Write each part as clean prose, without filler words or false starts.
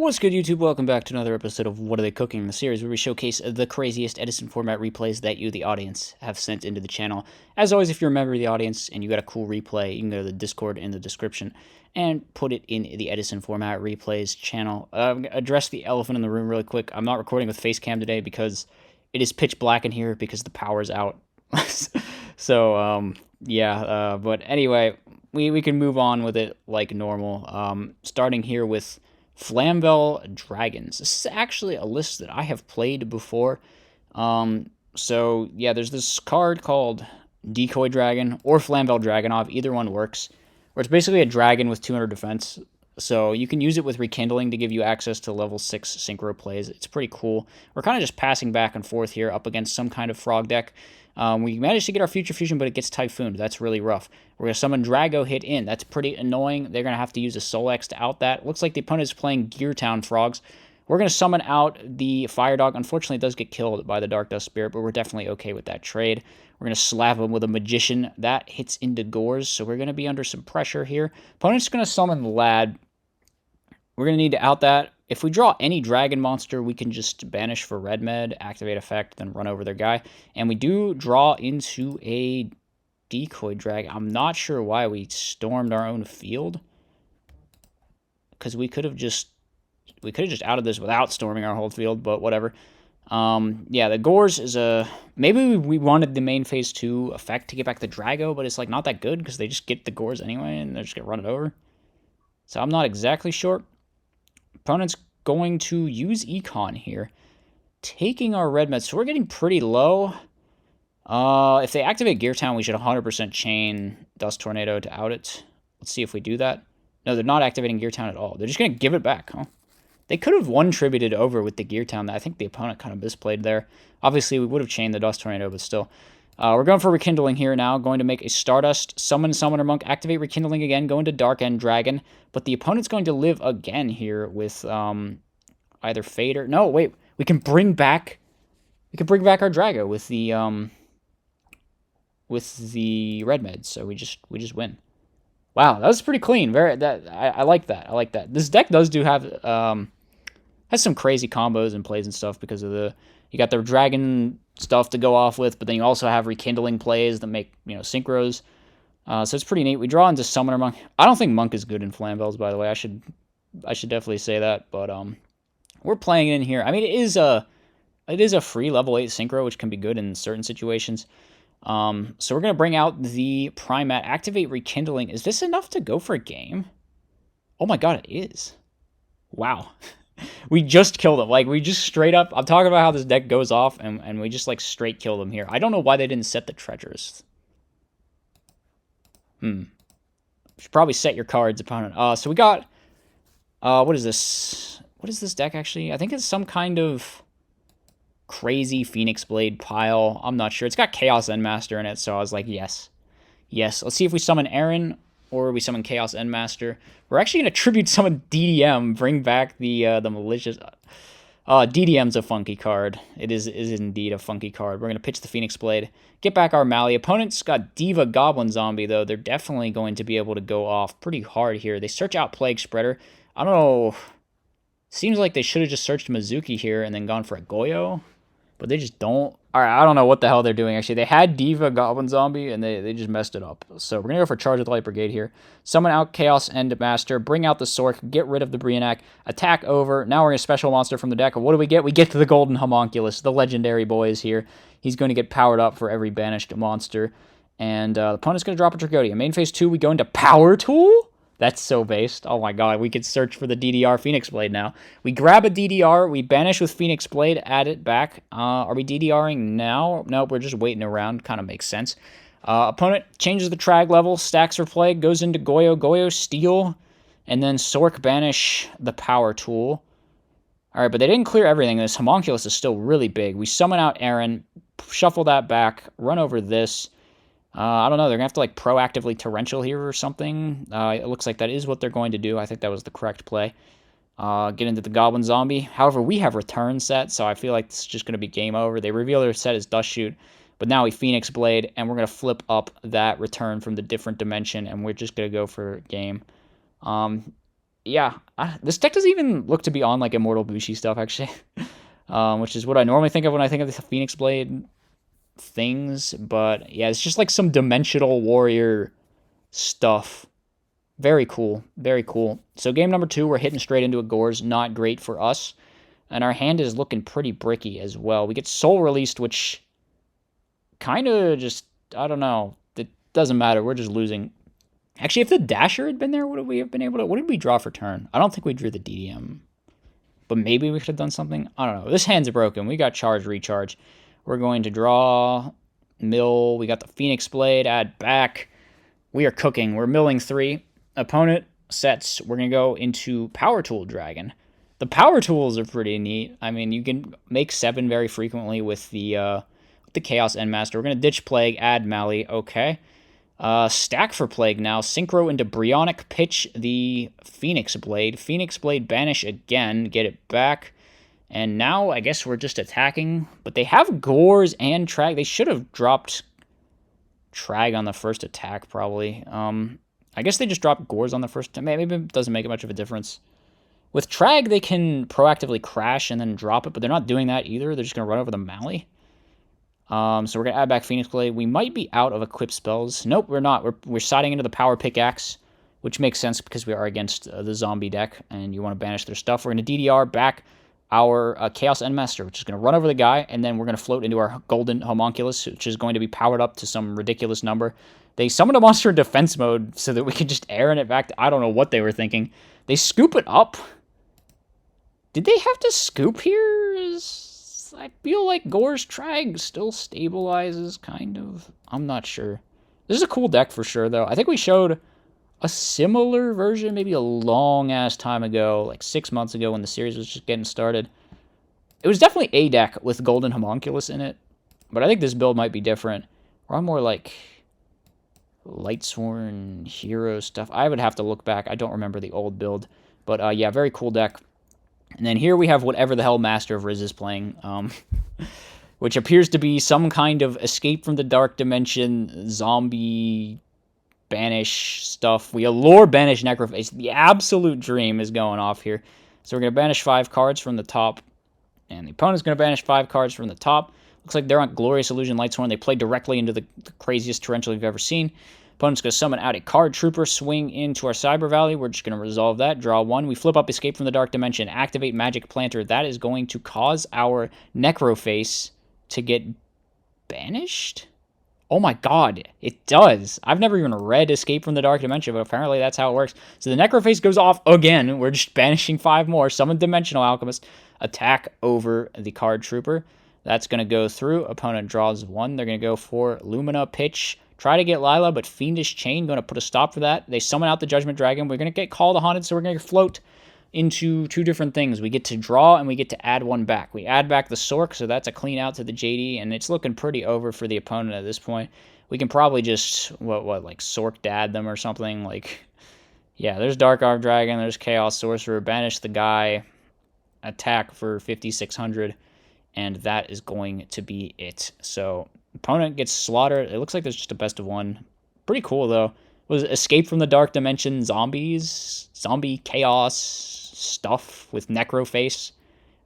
What's good, YouTube? Welcome back to another episode of What Are They Cooking, the series where we showcase the craziest Edison Format replays that you, the audience, have sent into the channel. As always, if you're a member of the audience and you got a cool replay, you can go to the Discord in the description and put it in the Edison Format replays channel. Address the elephant in the room really quick. I'm not recording with Facecam today because it is pitch black in here because the power's out. But anyway, we can move on with it like normal. Starting here with Flamvell Dragons. This is actually a list that I have played before. There's this card called Decoy Dragon or Flamvell Dragonov. Either one works. Where it's basically a dragon with 200 defense. So you can use it with Rekindling to give you access to level 6 Synchro plays. It's pretty cool. We're kind of just passing back and forth here up against some kind of frog deck. We managed to get our Future Fusion, but it gets Typhooned. That's really rough. We're going to summon Drago hit in. That's pretty annoying. They're going to have to use a Soul X to out that. Looks like the opponent is playing Gear Town Frogs. We're going to summon out the Fire Dog. Unfortunately, it does get killed by the Dark Dust Spirit, but we're definitely okay with that trade. We're going to slap him with a Magician. That hits into Gores, so we're going to be under some pressure here. Opponent's going to summon Lad. We're going to need to out that. If we draw any dragon monster, we can just banish for red med, activate effect, then run over their guy. And we do draw into a Decoy Dragon. I'm not sure why we stormed our own field. Because we could have just outed this without storming our whole field, but whatever. The Gores is a... Maybe we wanted the main phase 2 effect to get back the Drago, but it's like not that good because they just get the Gores anyway and they're just going to run it over. So I'm not exactly sure. Opponent's going to use Econ here, taking our red meds. So we're getting pretty low. If they activate Gear Town, we should 100% chain Dust Tornado to out it. Let's see if we do that. No, they're not activating Gear Town at all. They're just going to give it back, huh? They could have one-tributed over with the Gear Town. I think the opponent kind of misplayed there. Obviously, we would have chained the Dust Tornado, but still. We're going for Rekindling here now. Going to make a Stardust, summon Summoner Monk, activate Rekindling again, go into Dark End Dragon. But the opponent's going to live again here with either Fade or... No, wait. We can bring back our Drago with the red meds. So we just win. Wow, that was pretty clean. I like that. I like that. This deck does have has some crazy combos and plays and stuff because of you got the dragon stuff to go off with, but then you also have Rekindling plays that make, synchros. So it's pretty neat. We draw into Summoner Monk. I don't think Monk is good in Flamvells, by the way. I should definitely say that, but we're playing it in here. I mean, it is a free level 8 synchro, which can be good in certain situations. So we're going to bring out the Primat, activate Rekindling. Is this enough to go for a game? Oh my god, it is. Wow. We just killed him. Like, we just straight up... I'm talking about how this deck goes off, and we just, straight killed him here. I don't know why they didn't set the treasures. Should probably set your cards, opponent. So we got... what is this? What is this deck, actually? I think it's some kind of crazy Phoenix Blade pile. I'm not sure. It's got Chaos Endmaster in it, so I was like, yes. Yes. Let's see if we summon Aaron... or we summon Chaos Endmaster. We're actually going to tribute summon DDM, bring back the malicious... DDM's a funky card. It is indeed a funky card. We're going to pitch the Phoenix Blade, get back our Mally. Opponent's got Diva Goblin Zombie, though. They're definitely going to be able to go off pretty hard here. They search out Plague Spreader. I don't know. Seems like they should have just searched Mizuki here and then gone for a Goyo. But they just don't. Alright, I don't know what the hell they're doing, actually. They had Diva Goblin Zombie, and they just messed it up. So we're going to go for Charge of the Light Brigade here. Summon out Chaos Endmaster, bring out the Sork, get rid of the Brionac, attack over. Now we're going to special monster from the deck. What do we get? We get to the Golden Homunculus. The legendary boy is here. He's going to get powered up for every banished monster. And the opponent's going to drop a Tragodia. Main phase 2, we go into Power Tool? That's so based. Oh my god, we could search for the DDR Phoenix Blade now. We grab a DDR, we banish with Phoenix Blade, add it back. Are we DDRing now? Nope, we're just waiting around. Kind of makes sense. Opponent changes the Trag level, stacks for Plague, goes into Goyo. Goyo steal, and then Sork banish the Power Tool. Alright, but they didn't clear everything. This Homunculus is still really big. We summon out Aaron, shuffle that back, run over this. I don't know, they're going to have to, proactively Torrential here or something. It looks like that is what they're going to do. I think that was the correct play. Get into the Goblin Zombie. However, we have Return set, so I feel like this is just going to be game over. They reveal their set as Dust Shoot, but now we Phoenix Blade, and we're going to flip up that Return from the different dimension, and we're just going to go for game. yeah, this deck doesn't even look to be on like Immortal Bushi stuff actually, which is what I normally think of when I think of the Phoenix Blade things. But yeah, it's just like some dimensional warrior stuff. Very cool, very cool. So game number 2, we're hitting straight into a Gores, not great for us, and our hand is looking pretty bricky as well. We get Soul Released, which kind of just, I don't know, it doesn't matter. We're just losing. Actually, if the Dasher had been there, would we have been able to... What did we draw for turn? I don't think we drew the DDM. But maybe we could have done something. I don't know. This hand's broken. We got Charge, Recharge. We're going to draw, mill. We got the Phoenix Blade, add back. We are cooking. We're milling 3. Opponent sets. We're going to go into Power Tool Dragon. The Power Tools are pretty neat. I mean, you can make 7 very frequently with the Chaos Endmaster. We're going to ditch Plague, add Mali. Okay. Stack for Plague now. Synchro into Bryonic, pitch the Phoenix Blade. Phoenix Blade, banish again, get it back. And now I guess we're just attacking. But they have Gores and Trag. They should have dropped Trag on the first attack, probably. I guess they just dropped Gores on the first attack. Maybe it doesn't make much of a difference. With Trag, they can proactively crash and then drop it, but they're not doing that either. They're just going to run over the Mali. So we're going to add back Phoenix Blade. We might be out of equip spells. Nope, we're not. We're siding into the Power Pickaxe, which makes sense because we are against the zombie deck, and you want to banish their stuff. We're going to DDR back our Chaos Endmaster, which is going to run over the guy, and then we're going to float into our Golden Homunculus, which is going to be powered up to some ridiculous number. They summoned a monster in defense mode so that we can just Aaron it back. I don't know what they were thinking. They scoop it up. Did they have to scoop here? I feel like Gore's Trag still stabilizes, kind of. I'm not sure. This is a cool deck for sure, though. I think we showed a similar version maybe a long-ass time ago, like 6 months ago when the series was just getting started. It was definitely a deck with Golden Homunculus in it, but I think this build might be different. Or I'm more like Lightsworn Hero stuff. I would have to look back. I don't remember the old build. But yeah, very cool deck. And then here we have whatever the hell Master of Riz is playing, which appears to be some kind of Escape from the Dark Dimension, zombie, banish stuff. We allure banish Necroface. The absolute dream is going off here. So we're going to banish 5 cards from the top, and the opponent's going to banish 5 cards from the top. Looks like they're on Glorious Illusion Lightsworn. They play directly into the craziest Torrential you've ever seen. Opponent's going to summon out a card trooper, swing into our Cyber Valley. We're just going to resolve that. Draw 1. We flip up Escape from the Dark Dimension. Activate Magic Planter. That is going to cause our Necroface to get banished? Oh my god, it does. I've never even read Escape from the Dark Dimension, but apparently that's how it works. So the Necroface goes off again. We're just banishing 5 more. Summon Dimensional Alchemist. Attack over the card trooper. That's going to go through. Opponent draws 1. They're going to go for Lumina, pitch. Try to get Lila, but Fiendish Chain going to put a stop for that. They summon out the Judgment Dragon. We're going to get Call to Haunted, so we're going to float into 2 different things. We get to draw, and we get to add 1 back. We add back the Sork, so that's a clean out to the JD, and it's looking pretty over for the opponent at this point. We can probably just, like Sork dad them or something. Like, yeah, there's Dark Arm Dragon, there's Chaos Sorcerer, banish the guy, attack for 5,600, and that is going to be it. So opponent gets slaughtered. It looks like there's just a best of 1. Pretty cool, though. Was Escape from the Dark Dimension zombies? Zombie chaos stuff with Necroface.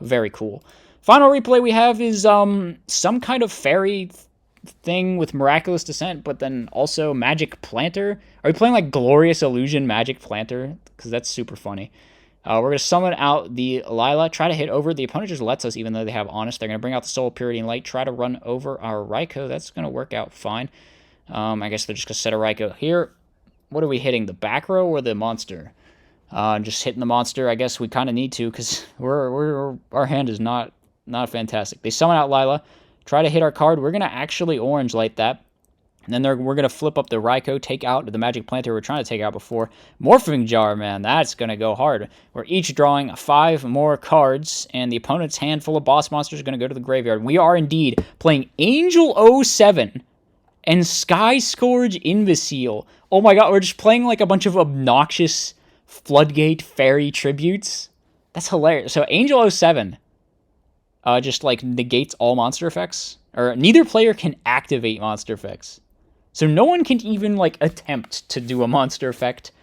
Very cool. Final replay we have is some kind of fairy thing with Miraculous Descent, but then also Magic Planter. Are we playing like Glorious Illusion Magic Planter? Because that's super funny. We're going to summon out the Lila, try to hit over. The opponent just lets us, even though they have Honest. They're going to bring out the Soul, Purity, and Light, try to run over our Raikou. That's going to work out fine. I guess they're just going to set a Raikou here. What are we hitting, the back row or the monster? Just hitting the monster. I guess we kind of need to because our hand is not fantastic. They summon out Lila, try to hit our card. We're going to actually Orange Light that. And then we're going to flip up the Raikou, take out the Magic Planter we were trying to take out before. Morphing Jar, man, that's going to go hard. We're each drawing 5 more cards, and the opponent's handful of boss monsters are going to go to the graveyard. We are indeed playing Angel 07 and Sky Scourge Imbecile. Oh my god, we're just playing like a bunch of obnoxious Floodgate Fairy tributes. That's hilarious. So Angel 07 just like negates all monster effects. Or neither player can activate monster effects. So no one can even, like, attempt to do a monster effect.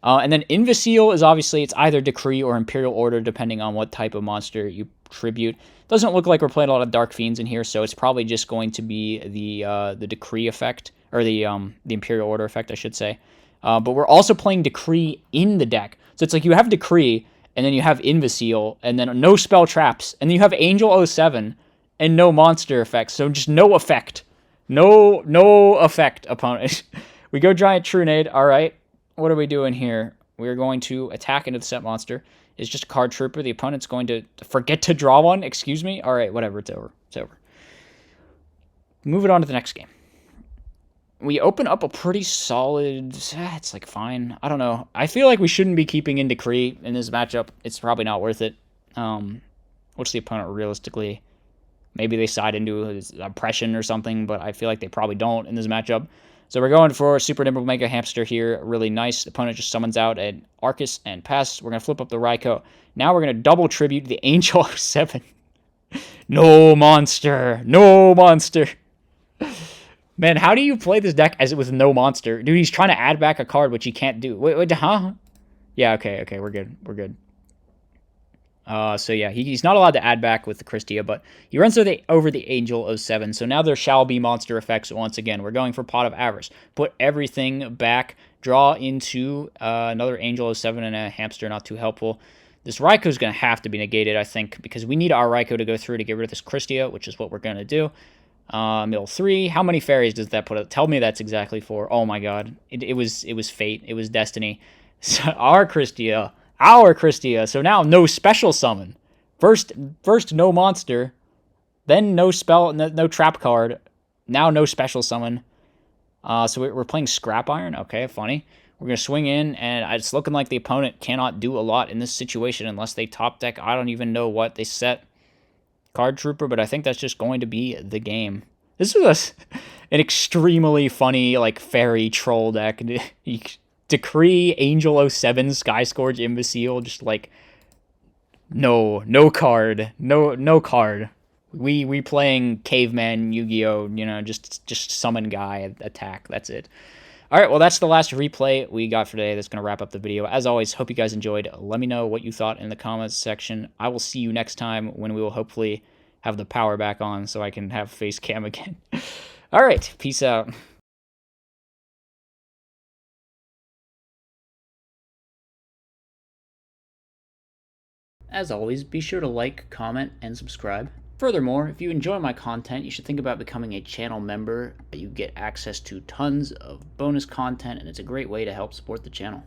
And then Invisiel is obviously, it's either Decree or Imperial Order, depending on what type of monster you tribute. Doesn't look like we're playing a lot of Dark Fiends in here, so it's probably just going to be the Decree effect, or the Imperial Order effect, I should say. But we're also playing Decree in the deck. So it's like you have Decree, and then you have Invisiel, and then no spell traps, and then you have Angel 07, and no monster effects. So just no effect. No effect upon it. We go Giant Trunade, alright. What are we doing here? We're going to attack into the set monster. It's just a card trooper. The opponent's going to forget to draw one. Excuse me? Alright, whatever. It's over. It's over. Moving on to the next game. We open up a pretty solid... It's like fine. I don't know. I feel like we shouldn't be keeping in Decree in this matchup. It's probably not worth it. What's the opponent realistically? Maybe they side into Oppression or something, but I feel like they probably don't in this matchup. So we're going for Super Nimble Mega Hamster here. Really nice. The opponent just summons out an Arcus and pass. We're going to flip up the Raikou. Now we're going to double tribute the Angel 07. No monster. No monster. Man, how do you play this deck as it with no monster? Dude, he's trying to add back a card, which he can't do. Wait, huh? Yeah, okay, we're good. We're good. So yeah, he's not allowed to add back with the Christia, but he runs over the Angel 07. So now there shall be monster effects once again. We're going for Pot of Avarice. Put everything back. Draw into another Angel 07 and a hamster. Not too helpful. This Raikou is going to have to be negated, I think, because we need our Raikou to go through to get rid of this Christia, which is what we're going to do. Mill 3. How many fairies does that put up? Tell me that's exactly 4. Oh my god. It was fate. It was destiny. So our Christia. So now no special summon. First no monster, then no spell, no trap card. Now no special summon. So we're playing Scrap Iron. Okay, funny. We're going to swing in, and it's looking like the opponent cannot do a lot in this situation unless they top deck. I don't even know what they set. Card Trooper, but I think that's just going to be the game. This was an extremely funny, like, fairy troll deck. Decree, Angel 07, Sky Scourge, Imbecile, just like no card. No card. We playing caveman Yu-Gi-Oh, you know, just summon guy, attack. That's it. Alright, well that's the last replay we got for today. That's gonna wrap up the video. As always, hope you guys enjoyed. Let me know what you thought in the comments section. I will see you next time when we will hopefully have the power back on so I can have face cam again. Alright, peace out. As always, be sure to like, comment, and subscribe. Furthermore, if you enjoy my content, you should think about becoming a channel member. You get access to tons of bonus content, and it's a great way to help support the channel.